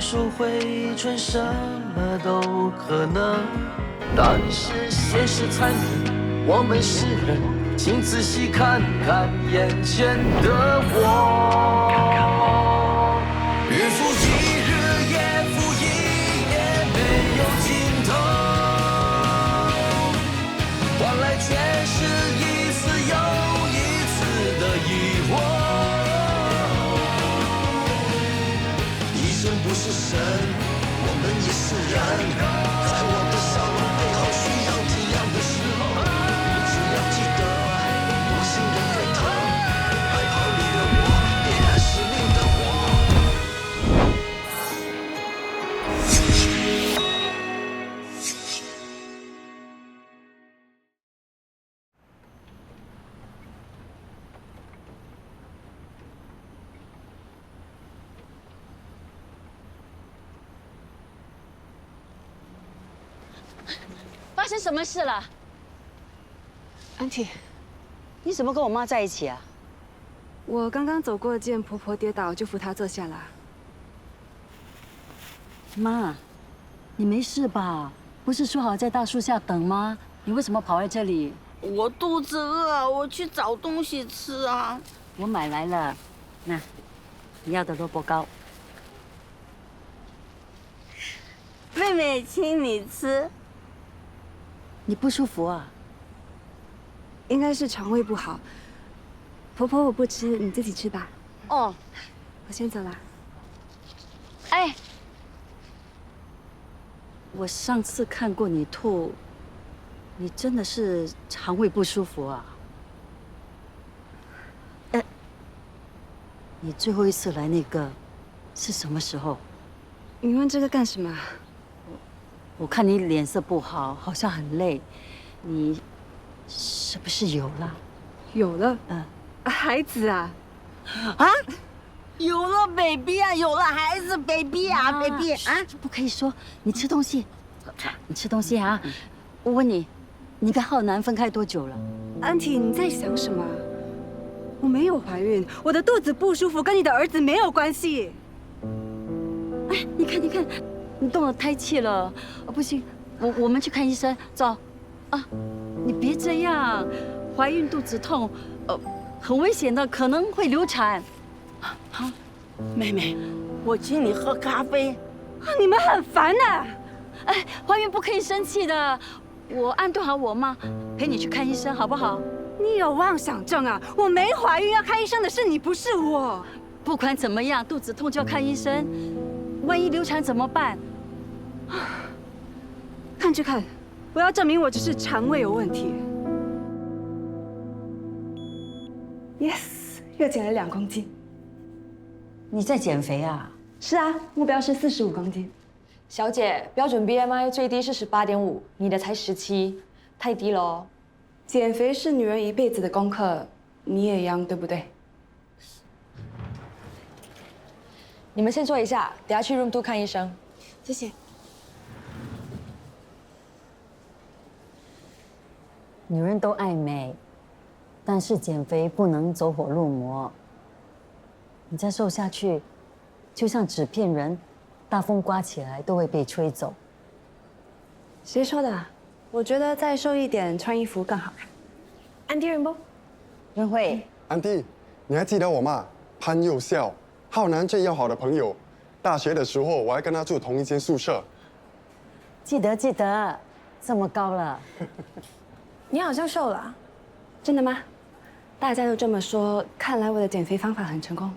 树回春，什么都可能。但是现实残忍，我们是人，请仔细看看眼前的我。日复一日，夜复一夜，没有尽头，换来全是一次又一次的疑惑。医生不是神，我们也是人，在我的笑容背后需要体谅的时候，你只要记得我心的沸腾，害怕离了我，点燃使命的火。发生什么事了？安婷，你怎么跟我妈在一起啊？我刚刚走过，见婆婆跌倒，就扶她坐下了。妈，你没事吧？不是说好在大树下等吗？你为什么跑来这里？我肚子饿，我去找东西吃啊。我买来了，那你要的萝卜糕。妹妹，请你吃。你不舒服啊？应该是肠胃不好。婆婆，我不吃，你自己吃吧。哦，我先走了。哎，我上次看过你吐，你真的是肠胃不舒服啊？你最后一次来那个是什么时候？你问这个干什么？我看你脸色不好，好像很累，你是不是有了？有了，孩子啊，啊，有了 baby 啊，有了孩子 baby 啊 baby 啊，不可以说。你吃东西，你吃东西啊！我问你，你跟浩南分开多久了？安婷，你在想什么？我没有怀孕，我的肚子不舒服，跟你的儿子没有关系。哎，你看，你看，你动了胎气了。不行，我们去看医生，走。啊，你别这样，怀孕肚子痛，很危险的，可能会流产。好，妹妹，我请你喝咖啡。你们很烦呐！哎，怀孕不可以生气的。我安顿好我妈，陪你去看医生，好不好？你有妄想症啊！我没怀孕，要看医生的是你，不是我。不管怎么样，肚子痛就要看医生，万一流产怎么办？看就看，我要证明我只是肠胃有问题。Yes， 又减了2公斤。你在减肥啊？是啊，目标是45公斤。小姐，标准 BMI 最低是18.5，你的才17，太低了哦。减肥是女人一辈子的功课，你也一样，对不对？你们先坐一下，等下去 Room 2看医生。谢谢。女人都爱美，但是减肥不能走火入魔。你再瘦下去，就像纸片人，大风刮起来都会被吹走。谁说的？我觉得再瘦一点，穿衣服更好看。安迪人不？任慧，安迪，你还记得我吗？潘佑孝，浩南最要好的朋友。大学的时候，我还跟他住同一间宿舍。记得，这么高了。你好像瘦了啊，真的吗？大家都这么说，看来我的减肥方法很成功。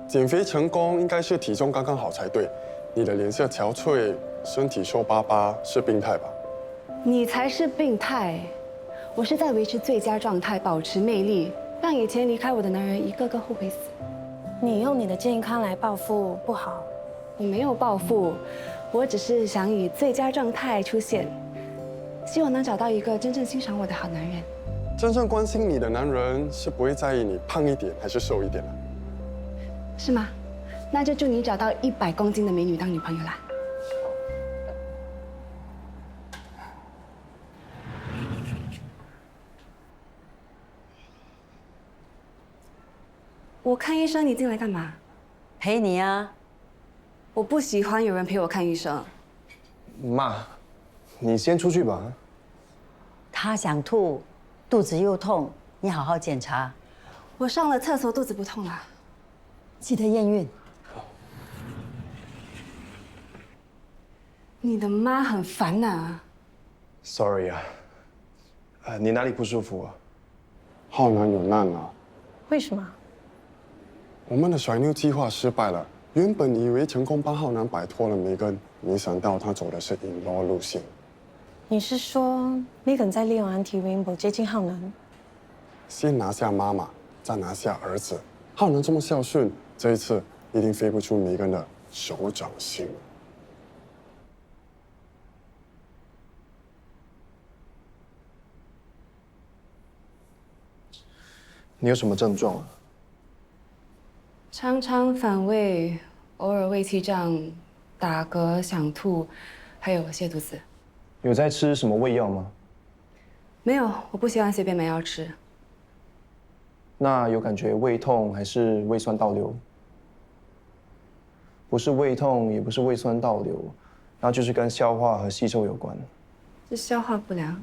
减肥成功应该是体重刚刚好才对。你的脸色憔悴，身体瘦巴巴，是病态吧？你才是病态，我是在维持最佳状态，保持魅力，让以前离开我的男人一个个后悔死。你用你的健康来报复不好。我没有报复，我只是想以最佳状态出现，希望能找到一个真正欣赏我的好男人。真正关心你的男人是不会在意你胖一点还是瘦一点的。是吗？那就祝你找到100公斤的美女当女朋友啦。我看医生，你进来干嘛？陪你啊。我不喜欢有人陪我看医生。妈，你先出去吧。他想吐，肚子又痛，你好好检查，我上了厕所，肚子不痛了。记得验孕。你的妈很烦呐。Sorry 啊，你哪里不舒服啊？浩南有难了，为什么？我们的甩妞计划失败了。原本以为成功帮浩南摆脱了梅根，没想到他走的是引爆路线。你是说 Megan 在利用 Anti Rainbow 接近浩南？先拿下妈妈，再拿下儿子。浩南这么孝顺，这一次一定飞不出梅根的手掌心。你有什么症状啊？常常反胃，偶尔胃气胀，打嗝、想吐，还有泻肚子。有在吃什么胃药吗？没有，我不喜欢随便买药吃。那有感觉胃痛还是胃酸倒流？不是胃痛，也不是胃酸倒流，那就是跟消化和吸收有关。是消化不良。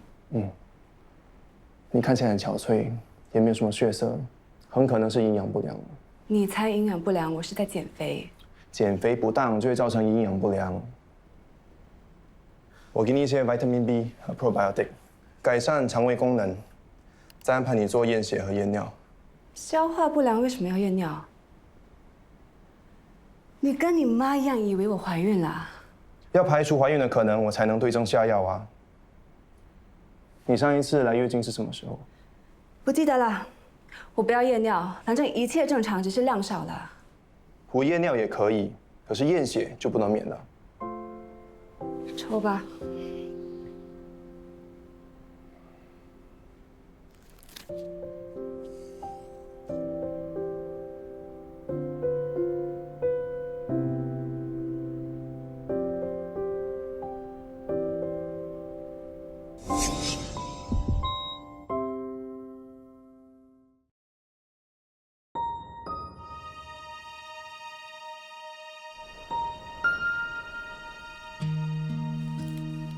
你看起来很憔悴，也没有什么血色，很可能是营养不良。你才营养不良，我是在减肥。减肥不当就会造成营养不良。我给你一些 vitamin B 和 probiotic， 改善肠胃功能，再安排你做验血和验尿。消化不良为什么要验尿？你跟你妈一样，以为我怀孕了？要排除怀孕的可能，我才能对症下药啊。你上一次来月经是什么时候？不记得了。我不要验尿，反正一切正常，只是量少了。不验尿也可以，可是验血就不能免了。抽吧。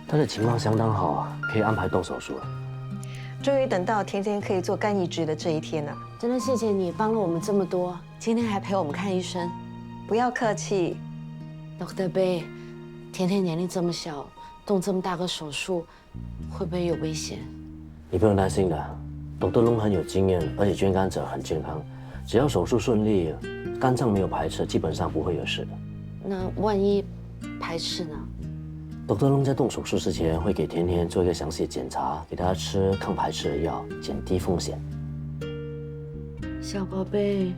他的情况相当好啊，可以安排动手术了。终于等到甜甜可以做肝移植的这一天了。真的谢谢你帮了我们这么多，今天还陪我们看医生。不要客气。Dr. Bay， 甜甜年龄这么小，动这么大个手术，会不会有危险？你不用担心的，Dr. Long 很有经验，而且捐肝者很健康，只要手术顺利，肝脏没有排斥，基本上不会有事的。那万一排斥呢？Dr. Long 在动手术之前会给甜甜做一个详细的检查，给她吃抗排斥的药，减低风险。小宝贝，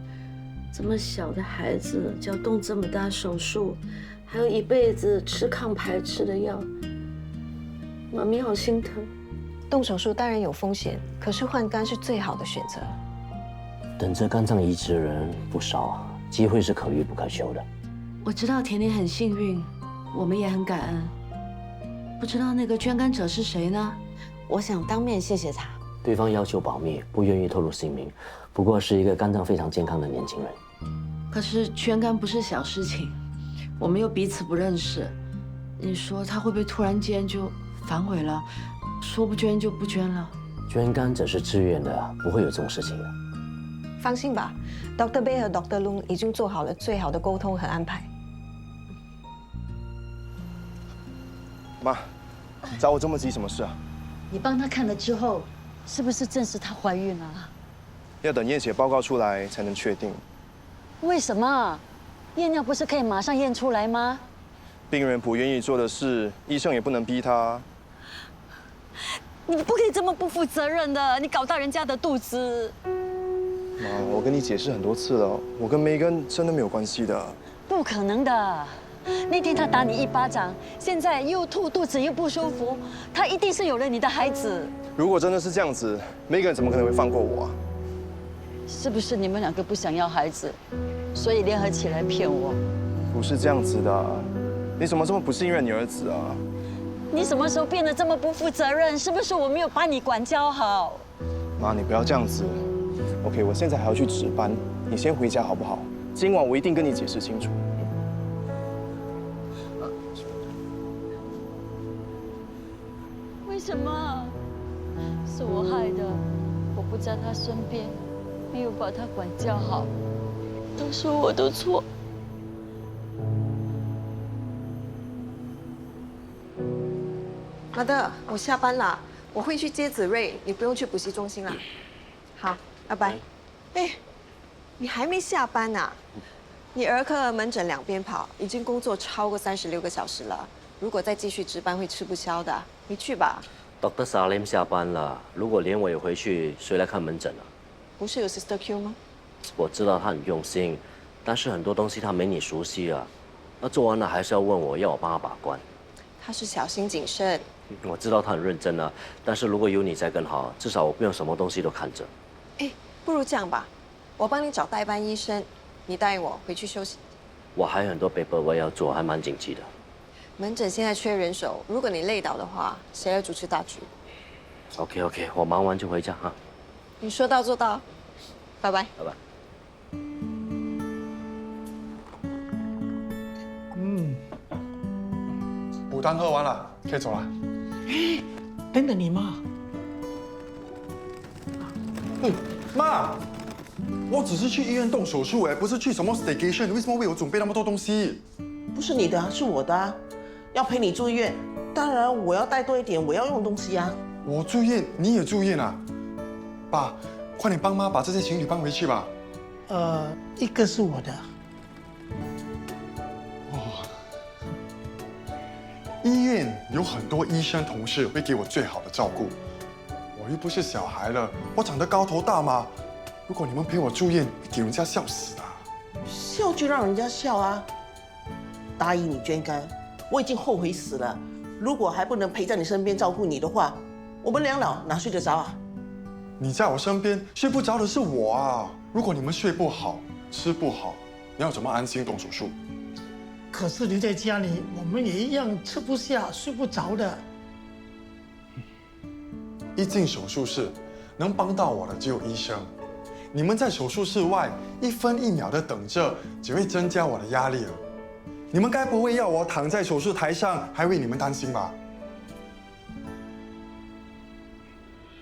这么小的孩子就要动这么大手术，还要一辈子吃抗排斥的药，妈咪好心疼。动手术当然有风险，可是换肝是最好的选择。等着肝脏移植的人不少，机会是可遇不可求的。我知道甜甜很幸运，我们也很感恩。不知道那个捐肝者是谁呢？我想当面谢谢他。对方要求保密，不愿意透露姓名，不过是一个肝脏非常健康的年轻人。可是捐肝不是小事情，我们又彼此不认识，你说他会不会突然间就反悔了，说不捐就不捐了？捐肝只是自愿的，不会有这种事情的。放心吧 ，Dr. Bay 和 Dr. Long 已经做好了最好的沟通和安排。妈，找我这么急什么事啊？你帮他看了之后，是不是证实她怀孕了？要等验血报告出来才能确定。为什么？验尿不是可以马上验出来吗？病人不愿意做的事，医生也不能逼他。你不可以这么不负责任的，你搞大人家的肚子。妈，我跟你解释很多次了，我跟梅根真的没有关系的。不可能的。那天他打你一巴掌，现在又吐肚子又不舒服，他一定是有了你的孩子。如果真的是这样子，梅根怎么可能会放过我啊？是不是你们两个不想要孩子，所以联合起来骗我？不是这样子的，你怎么这么不信任你儿子啊？你什么时候变得这么不负责任？是不是我没有把你管教好？妈，你不要这样子。OK， 我现在还要去值班，你先回家好不好？今晚我一定跟你解释清楚。为什么？是我害的，我不在他身边，没有把他管教好，都是我的错。好的，我下班了，我会去接子睿，你不用去补习中心了。好，拜拜。哎，你还没下班呢、你儿科门诊两边跑，已经工作超过36个小时了。如果再继续值班，会吃不消的。你去吧。Dr. Salim 下班了，如果连我也回去，谁来看门诊啊？不是有 Sister Q 吗？我知道他很用心，但是很多东西他没你熟悉啊。那做完了还是要问我，要我帮他把关。他是小心谨慎。我知道他很认真啊，但是如果有你在更好，至少我不用什么东西都看着。哎，不如这样吧，我帮你找代班医生，你带我回去休息。我还有很多 paper 要做，还蛮紧急的。门诊现在缺人手，如果你累倒的话，谁来主持大局？ OK， 我忙完就回家哈。你说到做到，拜拜。拜拜。补汤喝完了，可以走了。等等你妈。妈，我只是去医院动手术，不是去什么 staycation， 为什么为我准备那么多东西？不是你的啊，是我的啊。要陪你住院，当然我要带多一点我要用的东西啊。我住院，你也住院啊？爸，快点帮妈把这些行李搬回去吧。一个是我的。医院有很多医生同事会给我最好的照顾，我又不是小孩了，我长得高头大嘛。如果你们陪我住院，会给人家笑死的。笑就让人家笑啊！答应你捐肝，我已经后悔死了。如果还不能陪在你身边照顾你的话，我们两老哪睡得着啊？你在我身边睡不着的是我啊！如果你们睡不好、吃不好，你要怎么安心动手术？可是你在家里，我们也一样吃不下、睡不着的。一进手术室，能帮到我的只有医生。你们在手术室外一分一秒的等着，只会增加我的压力了。你们该不会要我躺在手术台上，还为你们担心吧？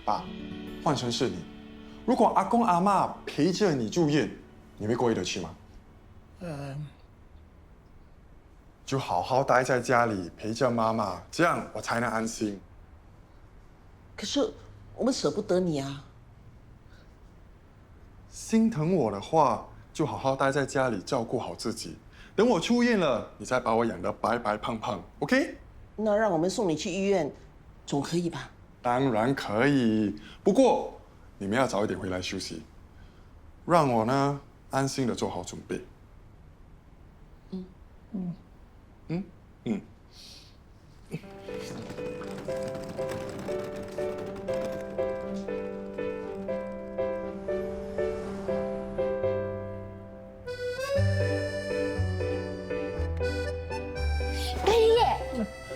爸，换成是你，如果阿公阿嬷陪着你住院，你会过意得去吗？就好好待在家里陪着妈妈，这样我才能安心。可是我们舍不得你啊。心疼我的话，就好好待在家里照顾好自己。等我出院了，你再把我养得白白胖胖 ，OK？ 那让我们送你去医院，总可以吧？当然可以，不过你们要早一点回来休息，让我呢安心的做好准备。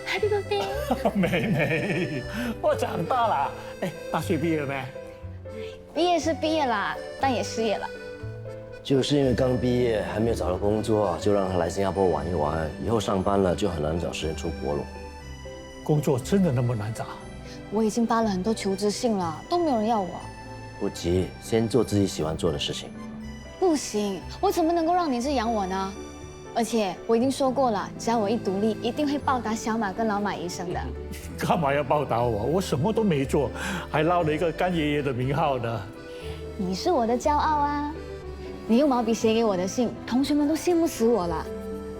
Happy birthday！ 妹妹，我长大了。哎，大学毕业了没？毕业是毕业啦，但也失业了。就是因为刚毕业还没有找到工作，就让他来新加坡玩一玩，以后上班了就很难找时间出国了。工作真的那么难找？我已经发了很多求职信了，都没有人要我。不急，先做自己喜欢做的事情。不行，我怎么能够让你这养我呢？而且我已经说过了，只要我一独立，一定会报答小马跟老马医生的。干嘛要报答我？我什么都没做，还捞了一个干爷爷的名号呢。你是我的骄傲啊！你用毛笔写给我的信，同学们都羡慕死我了。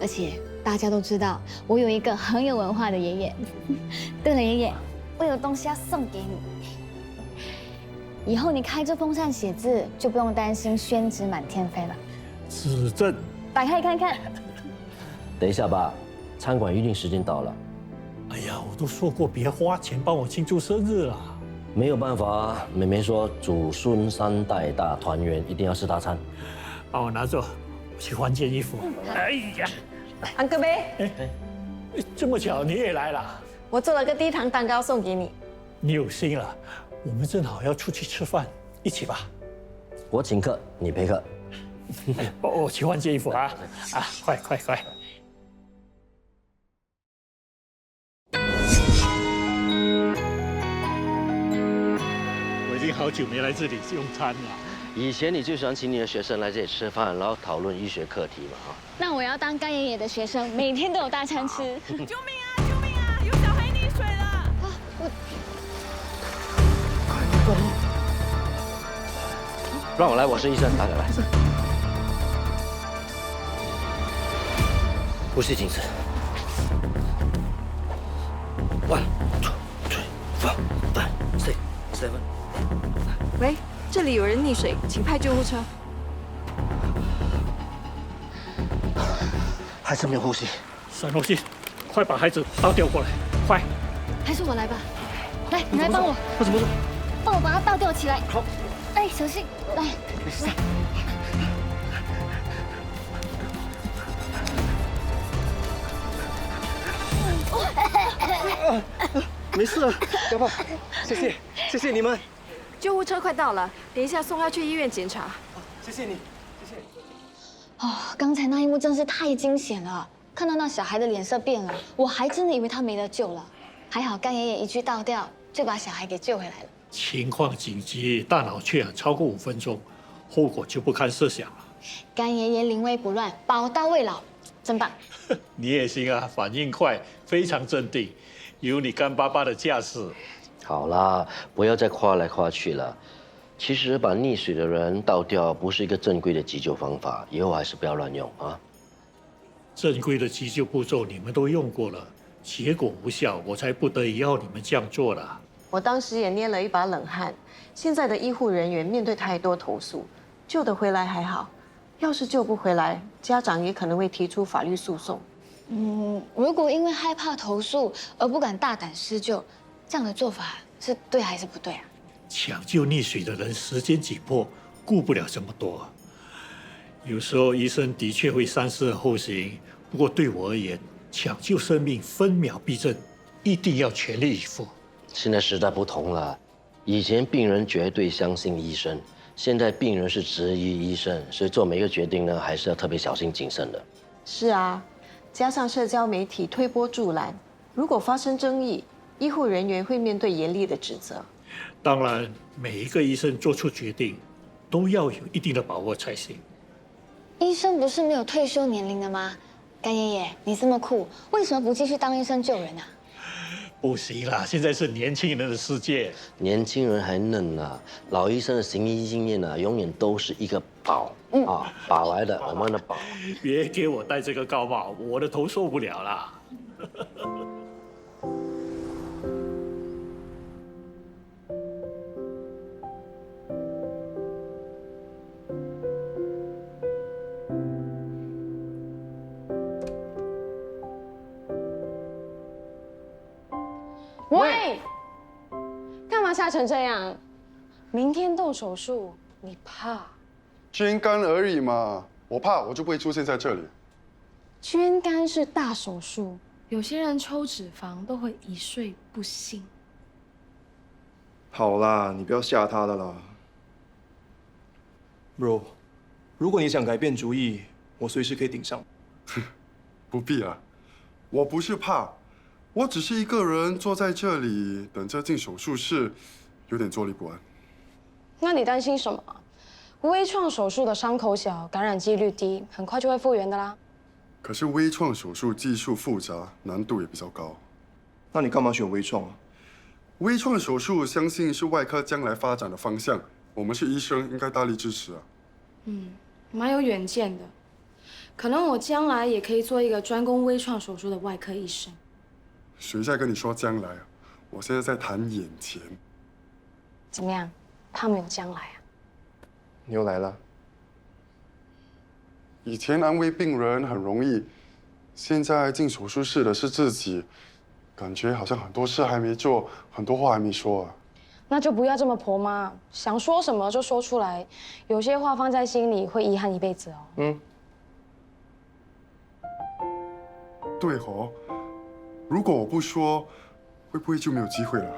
而且大家都知道，我有一个很有文化的爷爷。对了，爷爷，我有东西要送给你。以后你开这风扇写字，就不用担心宣纸满天飞了。指正。打开看看。等一下吧，餐馆预定时间到了。哎呀，我都说过别花钱帮我庆祝生日了。没有办法，妹妹说祖孙3代大团圆，一定要吃大餐。帮我拿走，我去换件衣服。哎呀，安哥杯，这么巧你也来了。我做了个低糖蛋糕送给你。你有心了，我们正好要出去吃饭，一起吧。我请客，你陪客。我去换件衣服啊！快！好久没来这里用餐了。以前你就喜欢请你的学生来这里吃饭，然后讨论医学课题嘛，哈。那我要当干爷爷的学生，每天都有大餐吃。救命啊！救命啊！有小孩溺水了！啊，让我来，我是医生，大家来。呼吸紧致。1, 2, 3, 4, 5, 6, 7. 喂，这里有人溺水，请派救护车。孩子没有呼吸。沈若曦，快把孩子倒吊过来，快！还是我来吧。来，你来帮我。我怎么做？帮我把它倒吊起来。好。哎，小心，来，来。没事啊，不要怕，谢谢你们。救护车快到了，等一下送他去医院检查。谢谢你，谢谢。哦，刚才那一幕真是太惊险了，看到那小孩的脸色变了，我还真的以为他没得救了。还好干爷爷一句倒吊，就把小孩给救回来了。情况紧急，大脑缺氧超过5分钟，后果就不堪设想了。干爷爷临危不乱，宝刀未老，真棒。你也行啊，反应快，非常镇定，有你干巴巴的架势。好啦，不要再夸来夸去了。其实把溺水的人倒吊不是一个正规的急救方法，以后还是不要乱用啊。正规的急救步骤你们都用过了，结果无效，我才不得已要你们这样做了。我当时也捏了一把冷汗。现在的医护人员面对太多投诉，救得回来还好，要是救不回来，家长也可能会提出法律诉讼。如果因为害怕投诉而不敢大胆施救，这样的做法是对还是不对啊？抢救溺水的人时间紧迫，顾不了这么多。有时候医生的确会三思而后行，不过对我而言，抢救生命分秒必争，一定要全力以赴。现在时代不同了，以前病人绝对相信医生，现在病人是质疑医生，所以做每个决定呢，还是要特别小心谨慎的。是啊，加上社交媒体推波助澜，如果发生争议，医护人员会面对严厉的指责。当然，每一个医生做出决定，都要有一定的把握才行。医生不是没有退休年龄的吗？干爷爷，你这么酷，为什么不继续当医生救人啊？不行啦，现在是年轻人的世界，年轻人还嫩啊，老医生的行医经验啊，永远都是一个宝啊，宝来的，我们的宝。别给我戴这个高帽，我的头受不了啦。喂，干嘛吓成这样？明天动手术，你怕？捐肝而已嘛，我怕我就不会出现在这里。捐肝是大手术，有些人抽脂肪都会一睡不醒。好啦，你不要吓他了啦。Bro， 如果你想改变主意，我随时可以顶上。不必了，我不是怕。我只是一个人坐在这里等着进手术室，有点坐立不安。那你担心什么？微创手术的伤口小，感染几率低，很快就会复原的啦。可是微创手术技术复杂，难度也比较高。那你干嘛选微创啊？微创手术相信是外科将来发展的方向，我们是医生，应该大力支持啊。蛮有远见的。可能我将来也可以做一个专攻微创手术的外科医生。谁在跟你说将来啊？我现在在谈眼前。怎么样？他们有将来啊？你又来了。以前安慰病人很容易，现在进手术室的是自己，感觉好像很多事还没做，很多话还没说啊。那就不要这么婆妈，想说什么就说出来，有些话放在心里会遗憾一辈子哦。对哦，如果我不说，会不会就没有机会了？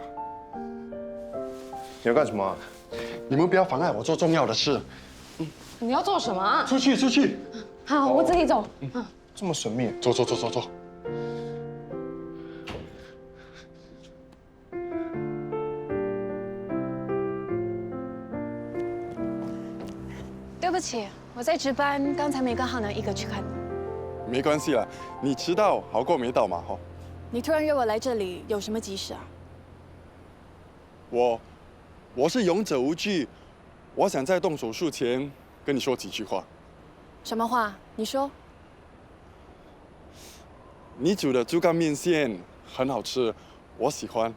你要干什么啊？你们不要妨碍我做重要的事。你要做什么啊？出去，出去。好，我自己走。这么神秘。走走走走走。对不起，我在值班，刚才没跟浩南一个去看你。没关系啦，你迟到好过没到嘛，哈。你突然约我来这里，有什么急事啊？我是勇者无惧，我想在动手术前跟你说几句话。什么话？你说。你煮的猪肝面线很好吃，我喜欢。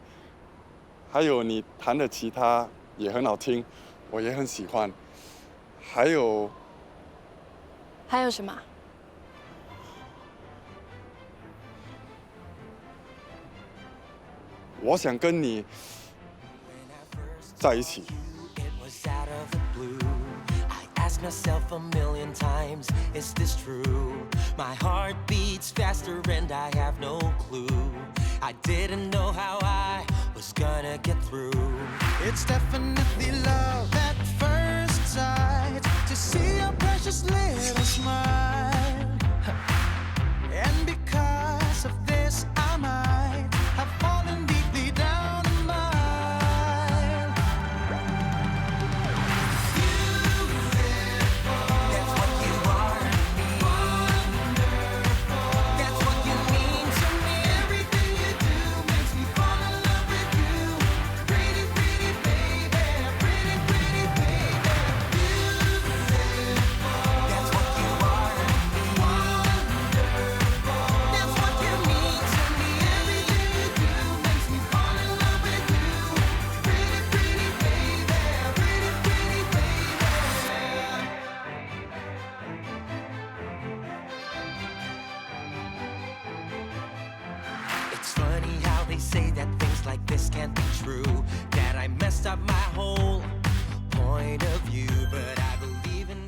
还有你弹的吉他也很好听，我也很喜欢。还有什么？我想跟你在一起。Ask myself a million times, is this true? My heart beats faster and I have no clue. I didn't know how I was gonna get through. It's definitely love at first sight. To see your precious little smile. And because of this I might have fallen deeply down in mine. That's what you are to me. That's what you mean to me. Everything you do makes me fall in love with you. Pretty, pretty baby, pretty, pretty baby. That's what you are to me. That's what you mean to me. Everything you do makes me fall in love with you. Pretty, pretty baby, pretty, pretty baby. It's funny how they say that things like this can't be true. That I messed up my whole point of view, but I believe in